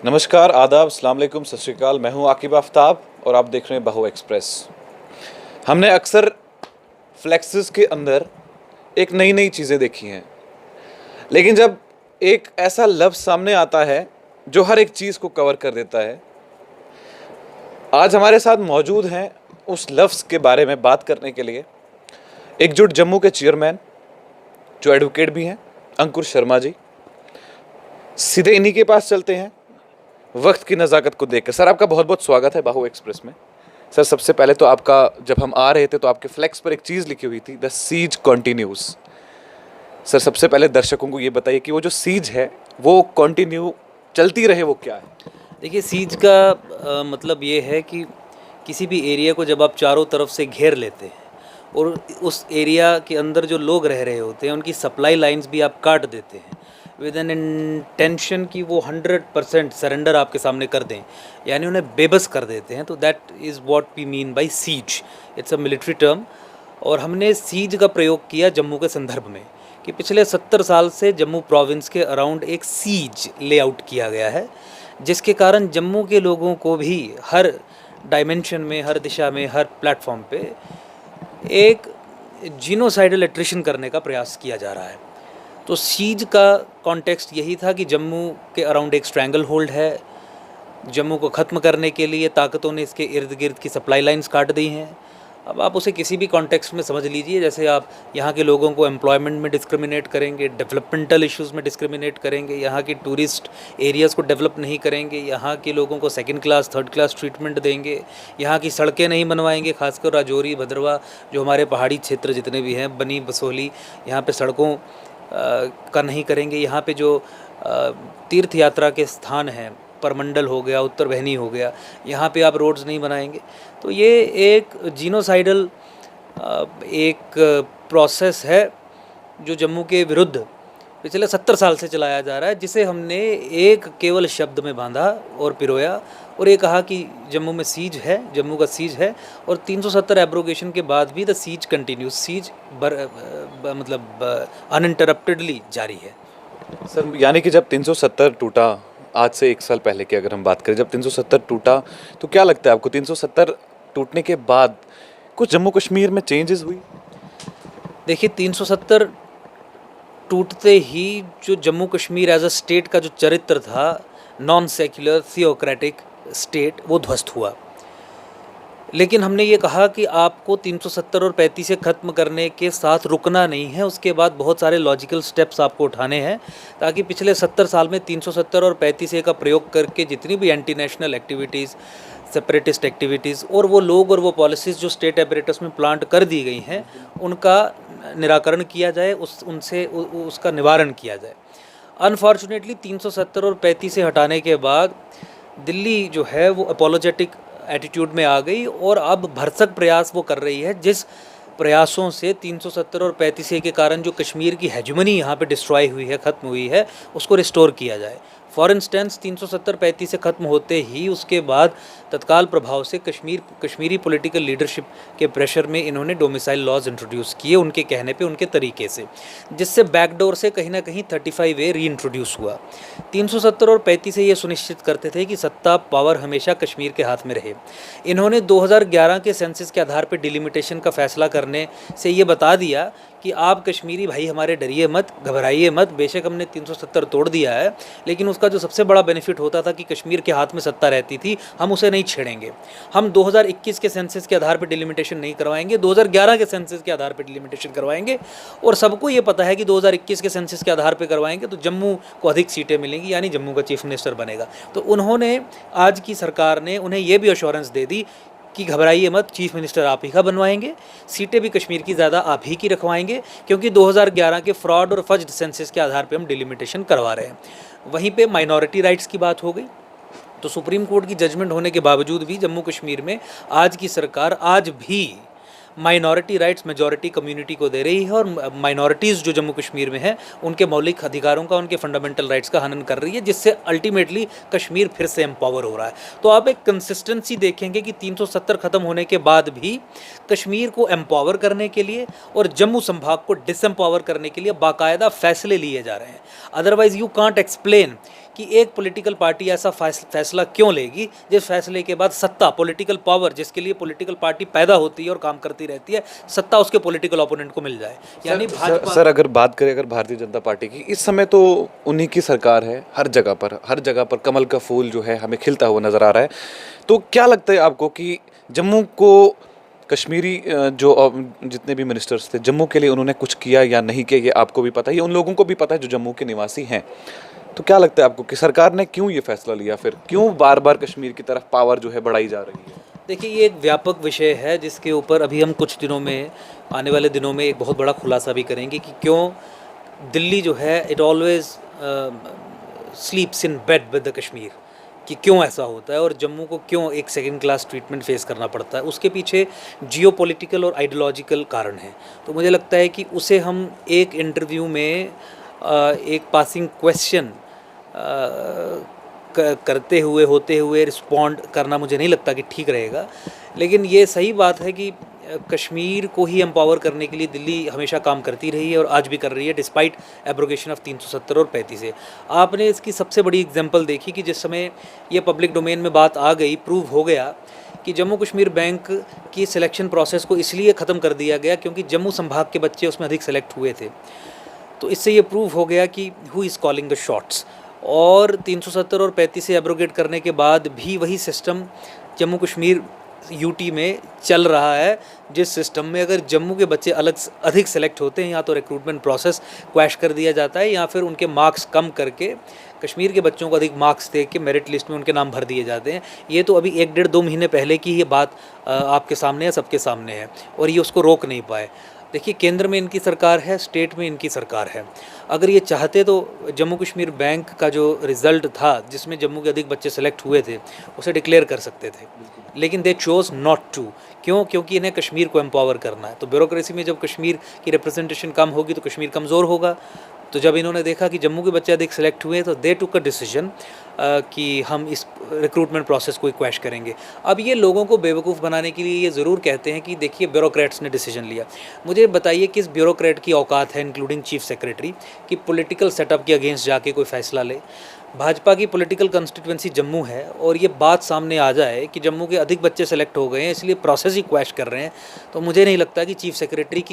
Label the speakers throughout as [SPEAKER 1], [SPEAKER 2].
[SPEAKER 1] नमस्कार, आदाब, अस्सलाम वालेकुम, सत श्री अकाल। मैं हूं आकिब आफ्ताब और आप देख रहे हैं बहु एक्सप्रेस। हमने अक्सर फ्लेक्सेस के अंदर एक नई नई चीज़ें देखी हैं, लेकिन जब एक ऐसा लफ्ज़ सामने आता है जो हर एक चीज़ को कवर कर देता है, आज हमारे साथ मौजूद हैं उस लफ्ज़ के बारे में बात करने के लिए एकजुट जम्मू के चेयरमैन, जो एडवोकेट भी हैं, अंकुर शर्मा जी। सीधे इन्हीं के पास चलते हैं वक्त की नज़ाकत को देखकर। सर, आपका बहुत बहुत स्वागत है बाहु एक्सप्रेस में। सर, सबसे पहले तो आपका, जब हम आ रहे थे तो आपके फ्लैक्स पर एक चीज़ लिखी हुई थी, द सीज कंटिन्यूज। सर, सबसे पहले दर्शकों को ये बताइए कि वो जो सीज है वो कंटिन्यू चलती रहे, वो क्या है?
[SPEAKER 2] देखिए, सीज का मतलब ये है कि किसी भी एरिया को जब आप चारों तरफ से घेर लेते हैं और उस एरिया के अंदर जो लोग रह रहे होते हैं उनकी सप्लाई लाइंस भी आप काट देते हैं विद एन इंटेंशन कि वो 100% सरेंडर आपके सामने कर दें, यानी उन्हें बेबस कर देते हैं। तो that is what we mean by siege. It's a military term और हमने सीज का प्रयोग किया जम्मू के संदर्भ में कि पिछले 70 साल से जम्मू प्रोविंस के अराउंड एक सीज लेआउट किया गया है, जिसके कारण जम्मू के लोगों को भी हर डायमेंशन में, हर दिशा में, हर प्लेटफॉर्म पे एक जीनोसाइडल एट्रिशन करने का प्रयास किया जा रहा है। तो सीज का कॉन्टेक्स्ट यही था कि जम्मू के अराउंड एक स्ट्रैंगल होल्ड है। जम्मू को ख़त्म करने के लिए ताकतों ने इसके इर्द गिर्द की सप्लाई लाइंस काट दी हैं। अब आप उसे किसी भी कॉन्टेक्स्ट में समझ लीजिए, जैसे आप यहाँ के लोगों को एम्प्लॉयमेंट में डिस्क्रिमिनेट करेंगे, डेवलपमेंटल इश्यूज़ में डिस्क्रिमिनेट करेंगे, यहाँ की टूरिस्ट एरियाज़ को डेवलप नहीं करेंगे, यहाँ के लोगों को second class third class treatment देंगे, यहाँ की सड़कें नहीं बनवाएंगे, खासकर राजौरी, भद्रवा, जो हमारे पहाड़ी क्षेत्र जितने भी हैं, बनी बसोली, यहाँ पे सड़कों का नहीं करेंगे। यहाँ पे जो तीर्थ यात्रा के स्थान हैं, परमंडल हो गया, उत्तर बहनी हो गया, यहाँ पे आप रोड्स नहीं बनाएंगे। तो ये एक जीनोसाइडल एक प्रोसेस है जो जम्मू के विरुद्ध पिछले 70 साल से चलाया जा रहा है, जिसे हमने एक केवल शब्द में बांधा और पिरोया और ये कहा कि जम्मू में सीज है, जम्मू का सीज है। और 370 एब्रोगेशन के बाद भी द सीज कंटिन्यूज, सीज मतलब अनइंटरप्टेडली जारी है।
[SPEAKER 1] सर, यानी कि जब 370 टूटा, आज से एक साल पहले की अगर हम बात करें, जब 370 टूटा, तो क्या लगता है आपको 370 टूटने के बाद कुछ जम्मू कश्मीर में चेंजेस हुई?
[SPEAKER 2] देखिए, 370 टूटते ही जो Jammu Kashmir as a state का जो चरित्र था, नॉन सेक्युलर थियोक्रेटिक स्टेट, वो ध्वस्त हुआ। लेकिन हमने ये कहा कि आपको 370 और 35 से ख़त्म करने के साथ रुकना नहीं है, उसके बाद बहुत सारे लॉजिकल स्टेप्स आपको उठाने हैं, ताकि पिछले 70 साल में 370 और 35 का प्रयोग करके जितनी भी anti national activities, separatist activities और वो लोग और वो पॉलिसीज़ जो स्टेट एपरेटस में प्लांट कर दी गई हैं, उनका निराकरण किया जाए, उसका निवारण किया जाए। अनफॉर्चुनेटली 370 और 35 से हटाने के बाद दिल्ली जो है वो अपोलोजेटिक एटीट्यूड में आ गई और अब भरसक प्रयास वो कर रही है, जिस प्रयासों से 370 और 35 के कारण जो कश्मीर की हेजुमनी यहाँ पे डिस्ट्रॉय हुई है, ख़त्म हुई है, उसको रिस्टोर किया जाए। फॉर इंस्टेंस 370-35 से ख़त्म होते ही उसके बाद तत्काल प्रभाव से कश्मीरी पॉलिटिकल लीडरशिप के प्रेशर में इन्होंने डोमिसाइल लॉज इंट्रोड्यूस किए, उनके कहने पे, उनके तरीके से, जिससे बैकडोर से कहीं ना कहीं 35A री इंट्रोड्यूस हुआ। 370 और 35 ये सुनिश्चित करते थे कि सत्ता पावर हमेशा कश्मीर के हाथ में रहे। इन्होंने 2011 के सेंसस के आधार पर डिलिमिटेशन का फैसला करने से ये बता दिया कि आप कश्मीरी भाई हमारे डरिए मत, घबराइए मत, बेशक हमने 370 तोड़ दिया है, लेकिन उसका जो सबसे बड़ा बेनिफिट होता था कि कश्मीर के हाथ में सत्ता रहती थी, हम उसे नहीं छेड़ेंगे। हम 2021 के सेंसस के आधार पर डिलिमिटेशन नहीं करवाएंगे, 2011 के सेंसस के आधार पर डिलिमिटेशन करवाएंगे। और सबको ये पता है कि 2021 के सेंसस के आधार पर करवाएंगे तो जम्मू को अधिक सीटें मिलेंगी, यानी जम्मू का चीफ मिनिस्टर बनेगा। तो उन्होंने, आज की सरकार ने उन्हें ये भी एश्योरेंस दे दी कि घबराइए मत, चीफ मिनिस्टर आप ही का बनवाएंगे, सीटें भी कश्मीर की ज़्यादा आप ही की रखवाएंगे, क्योंकि 2011 के फ्रॉड और फज्ड सेंसस के आधार पे हम डिलिमिटेशन करवा रहे हैं। वहीं पे माइनॉरिटी राइट्स की बात हो गई, तो सुप्रीम कोर्ट की जजमेंट होने के बावजूद भी जम्मू कश्मीर में आज की सरकार आज भी माइनॉरिटी राइट्स मेजॉरिटी कम्युनिटी को दे रही है और माइनॉरिटीज़ जो जम्मू कश्मीर में हैं उनके मौलिक अधिकारों का, उनके फंडामेंटल राइट्स का हनन कर रही है, जिससे अल्टीमेटली कश्मीर फिर से एम्पावर हो रहा है। तो आप एक कंसिस्टेंसी देखेंगे कि 370 ख़त्म होने के बाद भी कश्मीर को एम्पावर करने के लिए और जम्मू संभाग को डिसएम्पावर करने के लिए बाकायदा फैसले लिए जा रहे हैं। अदरवाइज़ यू कांट एक्सप्लेन कि एक पॉलिटिकल पार्टी ऐसा फैसला क्यों लेगी जिस फैसले के बाद सत्ता, पॉलिटिकल पावर, जिसके लिए पॉलिटिकल पार्टी पैदा होती है और काम करती रहती है, सत्ता उसके पॉलिटिकल ओपोनेंट को मिल जाए। यानी भाजपा
[SPEAKER 1] सर अगर बात करें अगर भारतीय जनता पार्टी की, इस समय तो उन्हीं की सरकार है, हर जगह पर कमल का फूल जो है हमें खिलता हुआ नज़र आ रहा है। तो क्या लगता है आपको कि जम्मू को कश्मीरी जितने भी मिनिस्टर्स थे, जम्मू के लिए उन्होंने कुछ किया या नहीं किया, ये आपको भी पता है, ये उन लोगों को भी पता है जो जम्मू के निवासी हैं। तो क्या लगता है आपको कि सरकार ने क्यों ये फैसला लिया, फिर क्यों बार बार कश्मीर की तरफ पावर जो है बढ़ाई जा रही है?
[SPEAKER 2] देखिए, ये एक व्यापक विषय है जिसके ऊपर अभी हम कुछ दिनों में, आने वाले दिनों में एक बहुत बड़ा खुलासा भी करेंगे कि क्यों दिल्ली जो है it always स्लीप्स in bed with the Kashmir, कि क्यों ऐसा होता है और जम्मू को क्यों एक सेकंड क्लास ट्रीटमेंट फेस करना पड़ता है। उसके पीछे जियोपॉलिटिकल और आइडियोलॉजिकल कारण हैं। तो मुझे लगता है कि उसे हम एक इंटरव्यू में एक पासिंग क्वेश्चन करते हुए, होते हुए रिस्पॉन्ड करना मुझे नहीं लगता कि ठीक रहेगा। लेकिन ये सही बात है कि कश्मीर को ही एम्पावर करने के लिए दिल्ली हमेशा काम करती रही है और आज भी कर रही है, डिस्पाइट एब्रोगेशन ऑफ 370 और 35 से। आपने इसकी सबसे बड़ी एग्जांपल देखी कि जिस समय ये पब्लिक डोमेन में बात आ गई, प्रूव हो गया कि जम्मू कश्मीर बैंक की सिलेक्शन प्रोसेस को इसलिए ख़त्म कर दिया गया क्योंकि जम्मू संभाग के बच्चे उसमें अधिक सेलेक्ट हुए थे। तो इससे ये प्रूव हो गया कि who is calling the shots. और 370 और 35 से एब्रोगेट करने के बाद भी वही सिस्टम जम्मू कश्मीर यूटी में चल रहा है, जिस सिस्टम में अगर जम्मू के बच्चे अधिक सेलेक्ट होते हैं, या तो रिक्रूटमेंट प्रोसेस क्वैश कर दिया जाता है या फिर उनके मार्क्स कम करके कश्मीर के बच्चों को अधिक मार्क्स दे के मेरिट लिस्ट में उनके नाम भर दिए जाते हैं। ये तो अभी 1-1.5-2 महीने पहले की ये बात आपके सामने है, सबके सामने है, और ये उसको रोक नहीं पाए। देखिए, केंद्र में इनकी सरकार है, स्टेट में इनकी सरकार है। अगर ये चाहते तो जम्मू कश्मीर बैंक का जो रिज़ल्ट था जिसमें जम्मू के अधिक बच्चे सेलेक्ट हुए थे उसे डिक्लेयर कर सकते थे, लेकिन दे चोज़ नॉट टू। क्यों? क्योंकि इन्हें कश्मीर को एम्पावर करना है। तो ब्यूरोक्रेसी में जब कश्मीर की रिप्रेजेंटेशन कम होगी तो कश्मीर कमज़ोर होगा। तो जब इन्होंने देखा कि जम्मू के बच्चे अधिक सेलेक्ट हुए तो दे टुक अ डिसीजन कि हम इस रिक्रूटमेंट प्रोसेस को क्वैश करेंगे। अब ये लोगों को बेवकूफ़ बनाने के लिए ये ज़रूर कहते हैं कि देखिए ब्यूरोक्रेट्स ने डिसीजन लिया। मुझे बताइए किस ब्यूरोक्रेट की औकात है, इंक्लूडिंग चीफ सेक्रेटरी, कि पॉलिटिकल सेटअप के अगेंस्ट जाके कोई फ़ैसला ले। भाजपा की पॉलिटिकल कंस्टिट्यूंसी जम्मू है और ये बात सामने आ जाए कि जम्मू के अधिक बच्चे सेलेक्ट हो गए हैं इसलिए प्रोसेस ही क्वैश कर रहे हैं, तो मुझे नहीं लगता कि चीफ सेक्रेटरी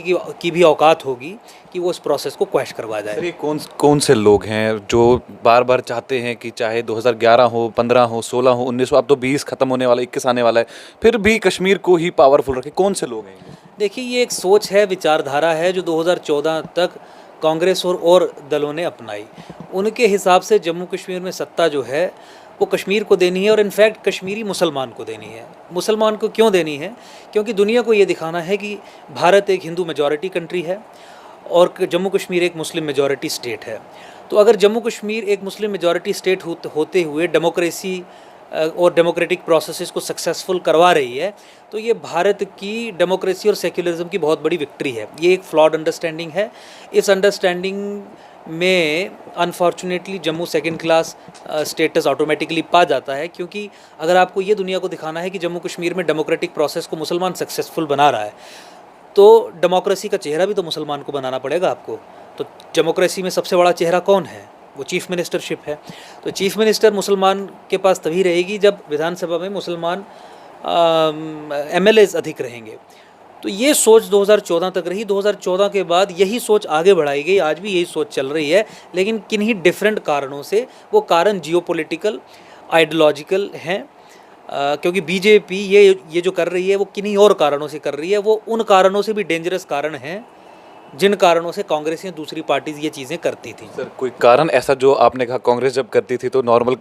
[SPEAKER 2] की भी औकात होगी कि वो उस प्रोसेस को क्वैश करवा जाए।
[SPEAKER 1] सर, ये कौन से लोग हैं जो बार बार चाहते हैं कि चाहे 2011 हो, 15 हो, 16 हो, 19 हो, अब तो 20 खत्म होने वाला, 21 आने वाला है, फिर भी कश्मीर को ही पावरफुल रखे? कौन से लोग हैं ये?
[SPEAKER 2] देखिए, ये एक सोच है, विचारधारा है जो 2014 तक कांग्रेस और दलों ने अपनाई। उनके हिसाब से जम्मू कश्मीर में सत्ता जो है वो कश्मीर को देनी है और इनफैक्ट कश्मीरी मुसलमान को देनी है। मुसलमान को क्यों देनी है? क्योंकि दुनिया को ये दिखाना है कि भारत एक हिंदू मेजॉरिटी कंट्री है और जम्मू कश्मीर एक मुस्लिम मेजॉरिटी स्टेट है। तो अगर जम्मू कश्मीर एक मुस्लिम मेजॉरिटी स्टेट होते हुए डेमोक्रेसी और डेमोक्रेटिक प्रोसेसेस को सक्सेसफुल करवा रही है तो ये भारत की डेमोक्रेसी और सेक्युलरिज्म की बहुत बड़ी विक्ट्री है। ये एक फ्लॉड अंडरस्टैंडिंग है। इस अंडरस्टैंडिंग में unfortunately Jammu second class status automatically पा जाता है, क्योंकि अगर आपको ये दुनिया को दिखाना है कि जम्मू कश्मीर में डेमोक्रेटिक प्रोसेस को मुसलमान सक्सेसफुल बना रहा है तो डेमोक्रेसी का चेहरा भी तो मुसलमान को बनाना पड़ेगा आपको। तो डेमोक्रेसी में सबसे बड़ा चेहरा कौन है? वो चीफ मिनिस्टरशिप है। तो चीफ मिनिस्टर मुसलमान के पास तभी रहेगी जब विधानसभा में मुसलमान MLAs अधिक रहेंगे। तो ये सोच 2014 तक रही। 2014 के बाद यही सोच आगे बढ़ाई गई, आज भी यही सोच चल रही है, लेकिन किन्हीं डिफरेंट कारणों से। वो कारण जियोपॉलिटिकल, आइडियोलॉजिकल हैं, क्योंकि बीजेपी ये जो कर रही है वो किन्हीं और कारणों से कर रही है। वो उन कारणों से भी डेंजरस कारण हैं जिन कारणों से कांग्रेस या दूसरी पार्टीज ये चीज़ें करती थी।
[SPEAKER 1] सर कोई कारण ऐसा जो आपने कहा कांग्रेस जब करती थी तो नॉर्मल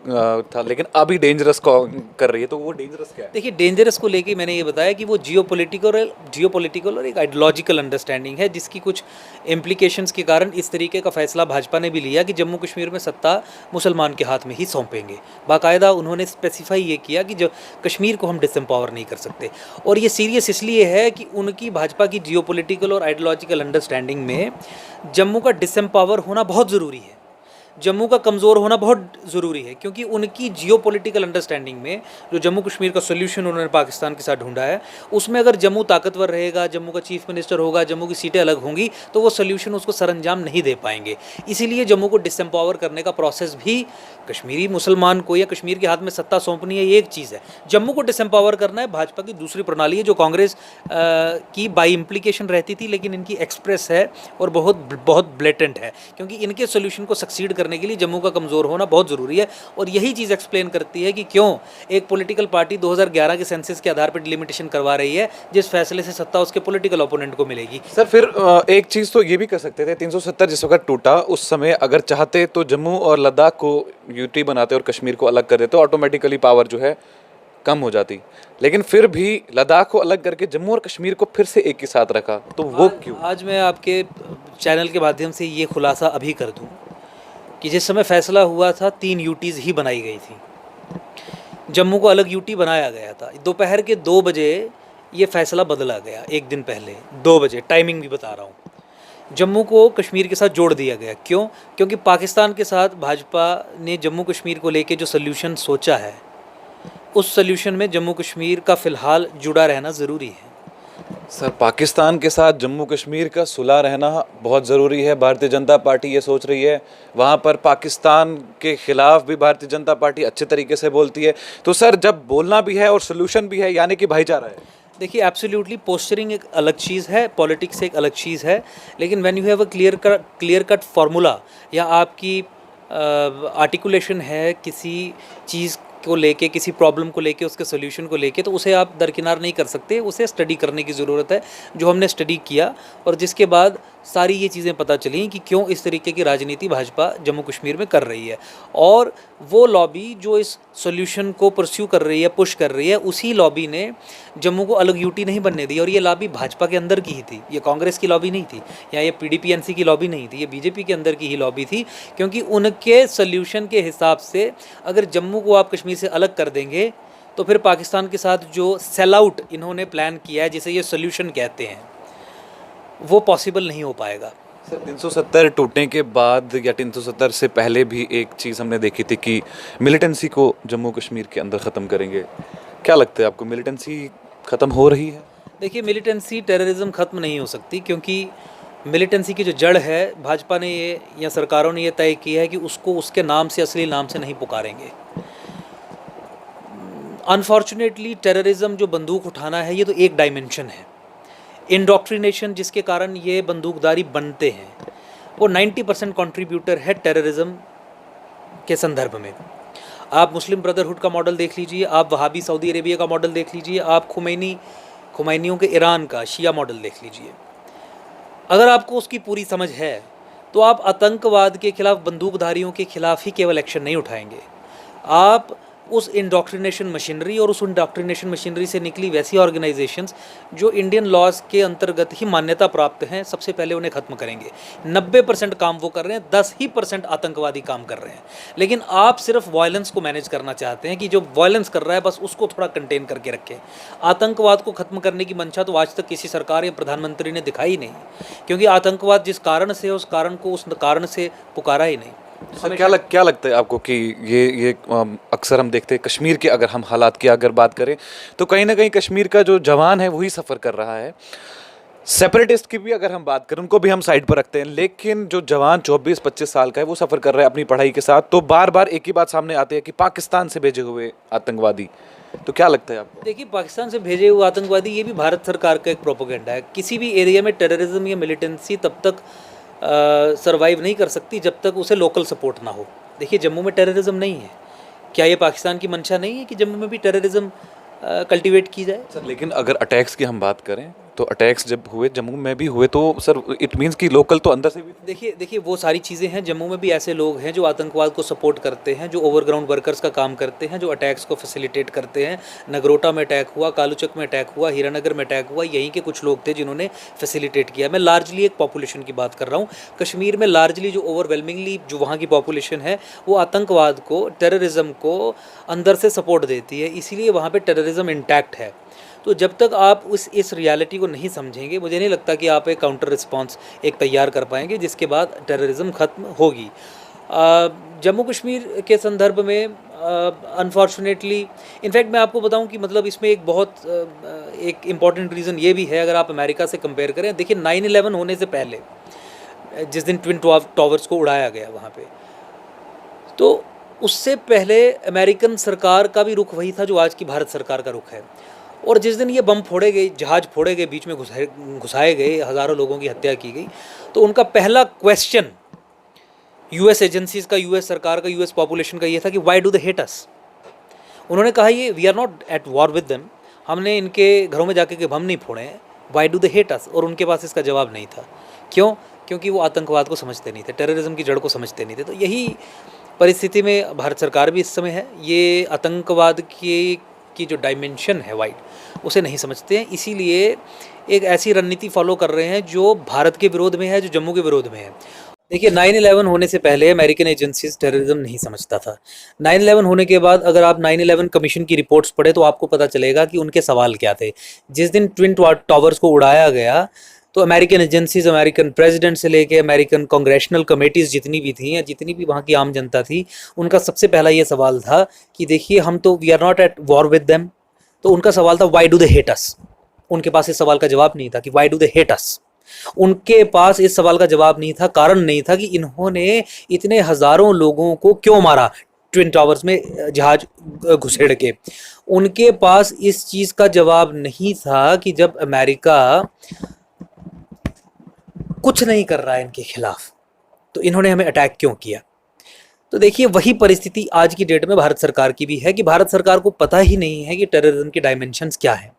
[SPEAKER 1] था, लेकिन अभी डेंजरस कर रही है, तो वो डेंजरस क्या है?
[SPEAKER 2] देखिए, डेंजरस को लेके मैंने ये बताया कि वो जियोपॉलिटिकल और एक आइडियोलॉजिकल अंडरस्टैंडिंग है, जिसकी कुछ इम्प्लीकेशंस के कारण इस तरीके का फैसला भाजपा ने भी लिया कि जम्मू कश्मीर में सत्ता मुसलमान के हाथ में ही सौंपेंगे। बाकायदा उन्होंने स्पेसिफाई ये किया कि जो कश्मीर को हम डिसएम्पावर नहीं कर सकते, और ये सीरियस इसलिए है कि उनकी भाजपा की जियोपॉलिटिकल और आइडियोलॉजिकल अंडरस्टैंडिंग में जम्मू का डिसएम्पावर होना बहुत ज़रूरी है, जम्मू का कमज़ोर होना बहुत ज़रूरी है, क्योंकि उनकी जियोपॉलिटिकल अंडरस्टैंडिंग में जो जम्मू कश्मीर का सोल्यूशन उन्होंने पाकिस्तान के साथ ढूंढा है, उसमें अगर जम्मू ताकतवर रहेगा, जम्मू का चीफ मिनिस्टर होगा, जम्मू की सीटें अलग होंगी, तो वो सोल्यूशन उसको सरंजाम नहीं दे पाएंगे। इसीलिए जम्मू को डिसएम्पावर करने का प्रोसेस भी कश्मीरी मुसलमान को या कश्मीर के हाथ में सत्ता सौंपनी है, ये एक चीज़ है। जम्मू को डिसएम्पावर करना है भाजपा की दूसरी प्रणाली है, जो कांग्रेस की बाई इम्प्लीकेशन रहती थी, लेकिन इनकी एक्सप्रेस है और बहुत ब्लेटेंट है, क्योंकि इनके सोल्यूशन को सक्सीड करने के लिए जम्मू का कमज़ोर होना बहुत ज़रूरी है। और यही चीज़ एक्सप्लेन करती है कि क्यों एक पॉलिटिकल पार्टी 2011 के सेंसस के आधार पर डिलिमिटेशन करवा रही है, जिस फैसले से सत्ता उसके पॉलिटिकल ओपोनेंट को मिलेगी।
[SPEAKER 1] सर फिर एक चीज़ तो ये भी कर सकते थे, 370 जिस वक्त टूटा उस समय अगर चाहते तो जम्मू और लद्दाख को यूटी बनाते और कश्मीर को अलग कर देते, तो ऑटोमेटिकली पावर जो है कम हो जाती, लेकिन फिर भी लद्दाख को अलग करके जम्मू और कश्मीर को फिर से एक के साथ रखा, तो वो क्यों?
[SPEAKER 2] आज मैं आपके चैनल के माध्यम से ये खुलासा अभी कर दूं कि जिस समय फैसला हुआ था 3 यूटीज़ ही बनाई गई थी, जम्मू को अलग यूटी बनाया गया था। दोपहर के 2 बजे ये फैसला बदला गया, एक दिन पहले 2 बजे, टाइमिंग भी बता रहा हूँ। जम्मू को कश्मीर के साथ जोड़ दिया गया। क्यों? क्योंकि पाकिस्तान के साथ भाजपा ने जम्मू कश्मीर को लेके जो सल्यूशन सोचा है, उस सल्यूशन में जम्मू कश्मीर का फ़िलहाल जुड़ा रहना ज़रूरी है।
[SPEAKER 1] सर पाकिस्तान के साथ जम्मू कश्मीर का सुलह रहना बहुत ज़रूरी है, भारतीय जनता पार्टी ये सोच रही है। वहाँ पर पाकिस्तान के ख़िलाफ़ भी भारतीय जनता पार्टी अच्छे तरीके से बोलती है, तो सर जब बोलना भी है और सोल्यूशन भी है, यानी कि भाईचारा है।
[SPEAKER 2] देखिए, एब्सोल्युटली पोस्चरिंग एक अलग चीज़ है, पॉलिटिक्स एक अलग चीज़ है, लेकिन when you have a clear cut formula या आपकी आर्टिकुलेशन है किसी चीज़ को लेके, किसी प्रॉब्लम को लेके, उसके सोल्यूशन को लेके, तो उसे आप दरकिनार नहीं कर सकते, उसे स्टडी करने की ज़रूरत है, जो हमने स्टडी किया, और जिसके बाद सारी ये चीज़ें पता चली कि क्यों इस तरीके की राजनीति भाजपा जम्मू कश्मीर में कर रही है। और वो लॉबी जो इस सॉल्यूशन को परस्यू कर रही है, पुश कर रही है, उसी लॉबी ने जम्मू को अलग यूटी नहीं बनने दी, और ये लॉबी भाजपा के अंदर की ही थी, ये कांग्रेस की लॉबी नहीं थी, या ये PDP-NC की लॉबी नहीं थी, ये बीजेपी के अंदर की ही लॉबी थी। क्योंकि उनके सॉल्यूशन के हिसाब से अगर जम्मू को आप कश्मीर से अलग कर देंगे, तो फिर पाकिस्तान के साथ जो सेल आउट इन्होंने प्लान किया है, जिसे ये सॉल्यूशन कहते हैं, वो पॉसिबल नहीं हो पाएगा।
[SPEAKER 1] सर 370 टूटने के बाद या 370 से पहले भी एक चीज़ हमने देखी थी कि मिलिटेंसी को जम्मू कश्मीर के अंदर ख़त्म करेंगे। क्या लगता है आपको, मिलिटेंसी ख़त्म हो रही है?
[SPEAKER 2] देखिए, मिलिटेंसी टेररिज्म ख़त्म नहीं हो सकती, क्योंकि मिलिटेंसी की जो जड़ है, भाजपा ने ये या सरकारों ने ये तय किया है कि उसको उसके नाम से, असली नाम से नहीं पुकारेंगे। अनफॉर्चुनेटली टेररिज्म जो बंदूक उठाना है, ये तो एक डायमेंशन है। इंडोक्ट्रिनेशन जिसके कारण ये बंदूकधारी बनते हैं, वो 90% कंट्रीब्यूटर है टेररिज्म के संदर्भ में। आप मुस्लिम ब्रदरहुड का मॉडल देख लीजिए, आप वहाबी सऊदी अरेबिया का मॉडल देख लीजिए, आप खुमैनियों के ईरान का शिया मॉडल देख लीजिए। अगर आपको उसकी पूरी समझ है, तो आप आतंकवाद के खिलाफ, बंदूकधारियों के खिलाफ ही केवल एक्शन नहीं उठाएंगे, आप उस इंडोक्ट्रिनेशन मशीनरी और उस इंडोक्ट्रिनेशन मशीनरी से निकली वैसी ऑर्गेनाइजेशंस जो इंडियन लॉज के अंतर्गत ही मान्यता प्राप्त हैं, सबसे पहले उन्हें ख़त्म करेंगे। 90% काम वो कर रहे हैं, 10% आतंकवादी काम कर रहे हैं। लेकिन आप सिर्फ वायलेंस को मैनेज करना चाहते हैं कि जो वायलेंस कर रहा है बस उसको थोड़ा कंटेन करके रखें। आतंकवाद को ख़त्म करने की मंशा तो आज तक किसी सरकार या प्रधानमंत्री ने दिखाई नहीं, क्योंकि आतंकवाद जिस कारण से है, उस कारण को उस कारण से पुकारा ही नहीं।
[SPEAKER 1] सर क्या लगता है आपको कि ये अक्सर हम देखते हैं कश्मीर के, अगर हम हालात की अगर बात करें, तो कहीं ना कहीं कश्मीर का जो जवान है वही सफ़र कर रहा है। सेपरेटिस्ट की भी अगर हम बात करें, उनको भी हम साइड पर रखते हैं, लेकिन जो जवान 24-25 साल का है वो सफ़र कर रहा है अपनी पढ़ाई के साथ, तो बार बार एक ही बात सामने आती है कि पाकिस्तान से भेजे हुए आतंकवादी। तो क्या लगता है आपको?
[SPEAKER 2] देखिए, पाकिस्तान से भेजे हुए आतंकवादी, ये भी भारत सरकार का एक प्रोपेगेंडा है। किसी भी एरिया में टेररिज्म या मिलिटेंसी तब तक सरवाइव नहीं कर सकती जब तक उसे लोकल सपोर्ट ना हो। देखिए, जम्मू में टेररिज्म नहीं है, क्या ये पाकिस्तान की मंशा नहीं है कि जम्मू में भी टेररिज्म कल्टीवेट की जाए?
[SPEAKER 1] सर लेकिन अगर अटैक्स की हम बात करें तो अटैक्स जब हुए जम्मू में भी हुए तो सर इट मीन्स कि लोकल तो अंदर से भी
[SPEAKER 2] देखिए वो सारी चीज़ें हैं। जम्मू में भी ऐसे लोग हैं जो आतंकवाद को सपोर्ट करते हैं, जो ओवरग्राउंड वर्कर्स का काम करते हैं, जो अटैक्स को फैसिलिटेट करते हैं। नगरोटा में अटैक हुआ, कालूचक में अटैक हुआ, हीरानगर में अटैक हुआ, यहीं के कुछ लोग थे जिन्होंने फैसिलिटेट किया। मैं लार्जली एक पॉपुलेशन की बात कर रहा हूँ। कश्मीर में लार्जली जो ओवरवेलमिंगली जो वहाँ की पॉपुलेशन है वो आतंकवाद को, टेररिज्म को अंदर से सपोर्ट देती है, इसीलिए वहाँ पे टेररिज्म इंटैक्ट है। तो जब तक आप इस रियलिटी को नहीं समझेंगे, मुझे नहीं लगता कि आप एक काउंटर रिस्पांस एक तैयार कर पाएंगे जिसके बाद टेररिज्म ख़त्म होगी। जम्मू कश्मीर के संदर्भ में अनफॉर्चुनेटली, इनफैक्ट मैं आपको बताऊं कि मतलब इसमें एक बहुत एक इम्पॉर्टेंट रीज़न ये भी है, अगर आप अमेरिका से कंपेयर करें। देखिए 9/11 होने से पहले, जिस दिन ट्विन टावर्स को उड़ाया गया वहाँ पे, तो उससे पहले अमेरिकन सरकार का भी रुख वही था जो आज की भारत सरकार का रुख है। और जिस दिन ये बम फोड़े गए, जहाज़ फोड़े गए, बीच में घुसाए गए, हज़ारों लोगों की हत्या की गई, तो उनका पहला क्वेश्चन यूएस एजेंसीज़ का, यूएस सरकार का, यूएस पॉपुलेशन का ये था कि why do they hate us. उन्होंने कहा ये we are not at war with them, हमने इनके घरों में जाके के बम नहीं फोड़े हैं, वाई डू दे हेट अस। और उनके पास इसका जवाब नहीं था। क्यों? क्योंकि वो आतंकवाद को समझते नहीं थे, टेररिज्म की जड़ को समझते नहीं थे। तो यही परिस्थिति में भारत सरकार भी इस समय है। ये आतंकवाद की जो डायमेंशन है वाइड, उसे नहीं समझते हैं, इसीलिए एक ऐसी रणनीति फॉलो कर रहे हैं जो भारत के विरोध में है, जो जम्मू के विरोध में है। देखिए 9/11 होने से पहले अमेरिकन एजेंसीज टेररिज्म नहीं समझता था। 9/11 होने के बाद अगर आप 9/11 कमीशन की रिपोर्ट्स पढ़े तो आपको पता चलेगा कि उनके सवाल क्या थे। जिस दिन ट्विन टावर्स को उड़ाया गया तो अमेरिकन एजेंसीज, अमेरिकन प्रेसिडेंट से लेके अमेरिकन कांग्रेशनल कमेटीज़ जितनी भी थी या जितनी भी वहाँ की आम जनता थी, उनका सबसे पहला ये सवाल था कि देखिए हम तो we are not at war with them. तो उनका सवाल था why do they hate us. उनके पास इस सवाल का जवाब नहीं था कि why do they hate us. उनके पास इस सवाल का जवाब नहीं था, कारण नहीं था कि इन्होंने इतने हज़ारों लोगों को क्यों मारा ट्विन टावर्स में जहाज घुसेड़ के। उनके पास इस चीज़ का जवाब नहीं था कि जब अमेरिका कुछ नहीं कर रहा है इनके खिलाफ, तो इन्होंने हमें अटैक क्यों किया। तो देखिए वही परिस्थिति आज की डेट में भारत सरकार की भी है कि भारत सरकार को पता ही नहीं है कि टेररिज्म की डायमेंशंस क्या है,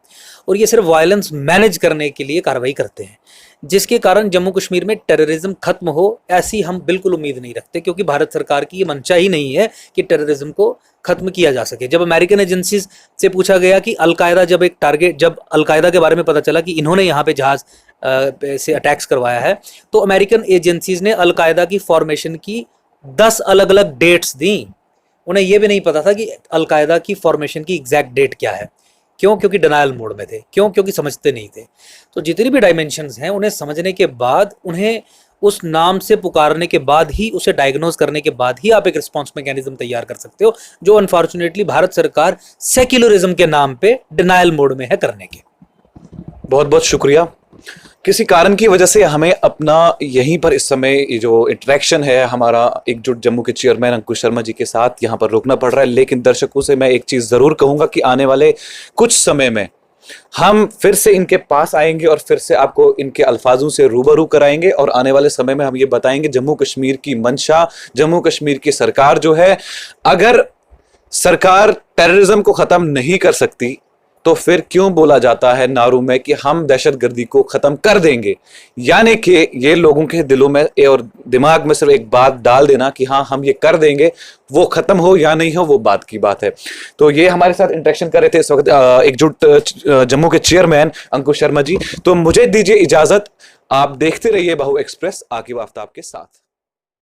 [SPEAKER 2] और ये सिर्फ वायलेंस मैनेज करने के लिए कार्रवाई करते हैं, जिसके कारण जम्मू कश्मीर में टेररिज्म खत्म हो ऐसी हम बिल्कुल उम्मीद नहीं रखते, क्योंकि भारत सरकार की ये मंशा ही नहीं है कि टेररिज्म को खत्म किया जा सके। जब अमेरिकन एजेंसीज से पूछा गया कि अलकायदा जब अलकायदा के बारे में पता चला कि इन्होंने यहाँ पे जहाज से अटैक्स करवाया है, तो अमेरिकन एजेंसीज ने अलकायदा की फॉर्मेशन की 10 अलग अलग डेट्स दी। उन्हें यह भी नहीं पता था कि अलकायदा की फॉर्मेशन की एग्जैक्ट डेट क्या है। क्यों? क्योंकि डिनायल मोड में थे। क्यों? क्योंकि समझते नहीं थे। तो जितनी भी डायमेंशंस हैं उन्हें समझने के बाद, उन्हें उस नाम से पुकारने के बाद ही, उसे डायग्नोज करने के बाद ही आप एक रिस्पॉन्स मैकेनिज्म तैयार कर सकते हो, जो अनफॉर्चुनेटली भारत सरकार सेक्युलरिज्म के नाम पे डिनायल मोड में है करने के।
[SPEAKER 1] बहुत बहुत शुक्रिया। किसी कारण की वजह से हमें अपना यहीं पर इस समय ये जो इंटरेक्शन है हमारा एकजुट जम्मू के चेयरमैन अंकुश शर्मा जी के साथ यहाँ पर रोकना पड़ रहा है, लेकिन दर्शकों से मैं एक चीज़ ज़रूर कहूँगा कि आने वाले कुछ समय में हम फिर से इनके पास आएंगे और फिर से आपको इनके अल्फाजों से रूबरू कराएंगे, और आने वाले समय में हम ये बताएंगे जम्मू कश्मीर की मंशा, जम्मू कश्मीर की सरकार जो है, अगर सरकार टेररिज्म को ख़त्म नहीं कर सकती तो फिर क्यों बोला जाता है नारों में कि हम दहशतगर्दी को खत्म कर देंगे। यानी कि ये लोगों के दिलों में और दिमाग में सिर्फ एक बात डाल देना कि हाँ हम ये कर देंगे, वो खत्म हो या नहीं हो वो बात की बात है। तो ये हमारे साथ इंटरेक्शन कर रहे थे इस वक्त एकजुट जम्मू के चेयरमैन अंकुश शर्मा जी। तो मुझे दीजिए इजाजत, आप देखते रहिए बहु एक्सप्रेस आकिब आफ्ताब के साथ।